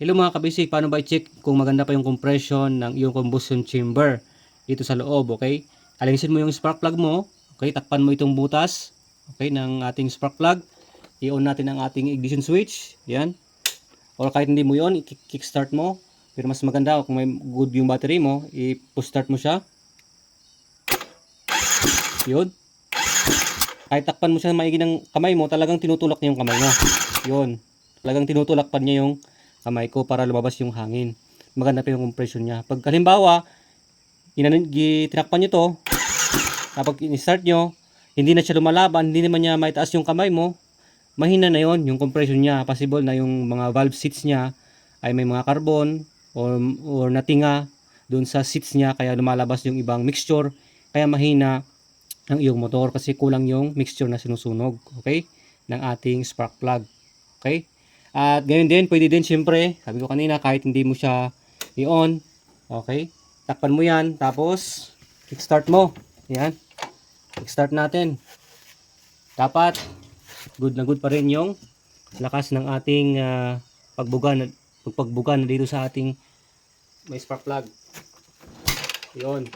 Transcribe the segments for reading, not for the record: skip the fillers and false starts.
Hello mga kabisik, paano ba i-check kung maganda pa yung compression ng iyong combustion chamber dito sa loob, okay? Alinisin mo yung spark plug mo, okay? Takpan mo itong butas, okay, ng ating spark plug. I-on natin ang ating ignition switch, yan. Or kahit hindi mo yon, i-kickstart mo. Pero mas maganda kung may good yung battery mo, i-push start mo siya. Yun. Kahit takpan mo siya maigi ng kamay mo, talagang tinutulak niya yung kamay mo. Yun. Talagang tinutulak pa niya yung kamay ko para lumabas yung hangin. Maganda pa yung compression niya. Pag halimbawa, tinakpan nyo to, kapag in-start nyo, hindi na siya lumalaban, hindi naman niya maitaas yung kamay mo, mahina na yon yung compression niya. Possible na yung mga valve seats niya ay may mga carbon or natinga doon sa seats niya, kaya lumalabas yung ibang mixture, kaya mahina ang iyong motor kasi kulang yung mixture na sinusunog, okay, ng ating spark plug, okay. At ganyan din, pwede din syempre, sabi ko kanina, kahit hindi mo siya i-on, okay, takpan mo yan, tapos kickstart mo, yan, kickstart natin. Dapat good na good pa rin yung lakas ng ating pagbuga na dito sa ating may spark plug. Yun.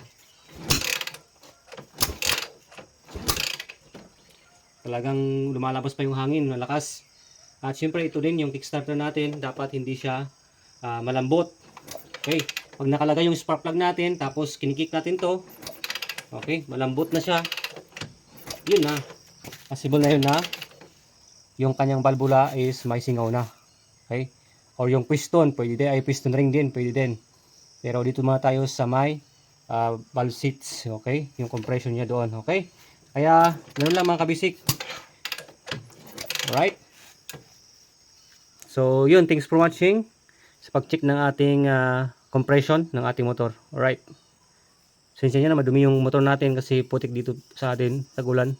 Talagang lumalabas pa yung hangin, malakas. At syempre ito din yung kickstarter natin, dapat hindi siya malambot. Okay, pag nakalagay yung spark plug natin, tapos kinikik natin to, okay, malambot na siya. Yun na. Possible na yun na yung kanyang valvula is may singaw na. Okay? Or yung piston, pwede din, ay piston ring din, pwede din. Pero dito muna tayo sa may valve seats, okay? Yung compression niya doon, okay? Kaya, ganoon lang mga kabisik. Alright? So, yun, thanks for watching sa pag-check ng ating compression ng ating motor. Alright? Sensya nyo na, madumi yung motor natin kasi putik dito sa atin, tagulan.